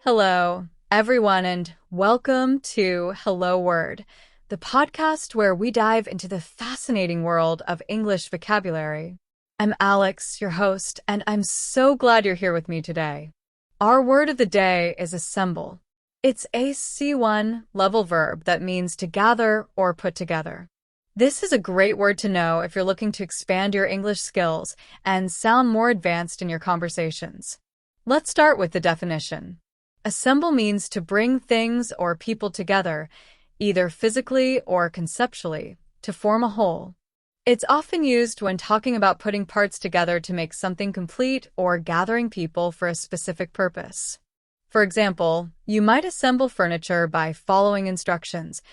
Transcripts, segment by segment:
Hello, everyone, and welcome to Hello Word, the podcast where we dive into the fascinating world of English vocabulary. I'm Alex, your host, and I'm so glad you're here with me today. Our word of the day is assemble. It's a C1 level verb that means to gather or put together. This is a great word to know if you're looking to expand your English skills and sound more advanced in your conversations. Let's start with the definition. Assemble means to bring things or people together, either physically or conceptually, to form a whole. It's often used when talking about putting parts together to make something complete or gathering people for a specific purpose. For example, you might assemble furniture by following instructions,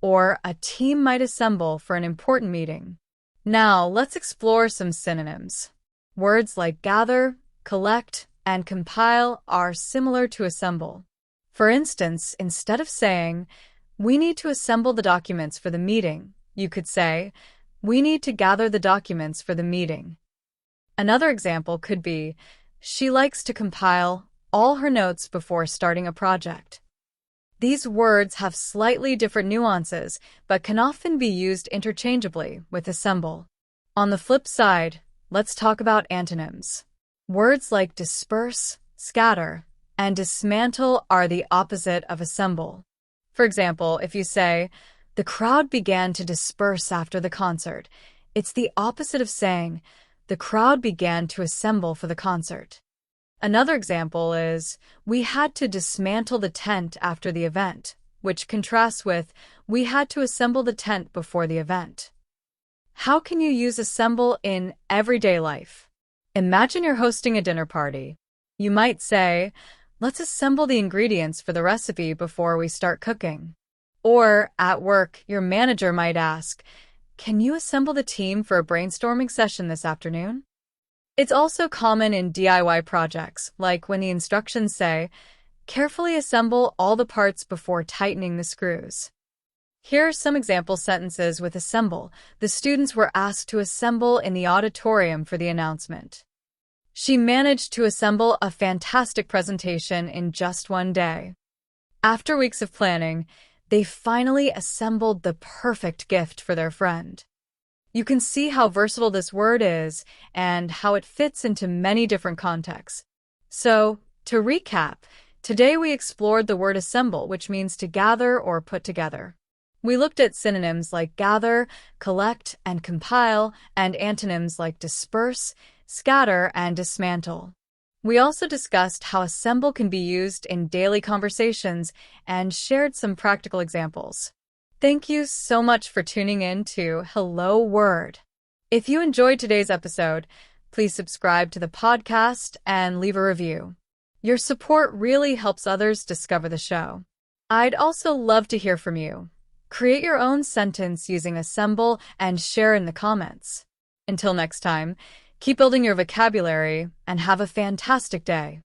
or a team might assemble for an important meeting. Now, let's explore some synonyms. Words like gather, collect, and compile are similar to assemble. For instance, instead of saying, "We need to assemble the documents for the meeting," you could say, "We need to gather the documents for the meeting." Another example could be, "She likes to compile all her notes before starting a project." These words have slightly different nuances, but can often be used interchangeably with assemble. On the flip side, let's talk about antonyms. Words like disperse, scatter, and dismantle are the opposite of assemble. For example, if you say, "The crowd began to disperse after the concert," it's the opposite of saying, "The crowd began to assemble for the concert." Another example is, "We had to dismantle the tent after the event," which contrasts with, "We had to assemble the tent before the event." How can you use assemble in everyday life? Imagine you're hosting a dinner party. You might say, "Let's assemble the ingredients for the recipe before we start cooking." Or, at work, your manager might ask, "Can you assemble the team for a brainstorming session this afternoon?" It's also common in DIY projects, like when the instructions say, "Carefully assemble all the parts before tightening the screws." Here are some example sentences with assemble. The students were asked to assemble in the auditorium for the announcement. She managed to assemble a fantastic presentation in just one day. After weeks of planning, they finally assembled the perfect gift for their friend. You can see how versatile this word is and how it fits into many different contexts. So, to recap, today we explored the word assemble, which means to gather or put together. We looked at synonyms like gather, collect, and compile, and antonyms like disperse, scatter, and dismantle. We also discussed how assemble can be used in daily conversations and shared some practical examples. Thank you so much for tuning in to Hello Word. If you enjoyed today's episode, please subscribe to the podcast and leave a review. Your support really helps others discover the show. I'd also love to hear from you. Create your own sentence using assemble and share in the comments. Until next time, keep building your vocabulary and have a fantastic day.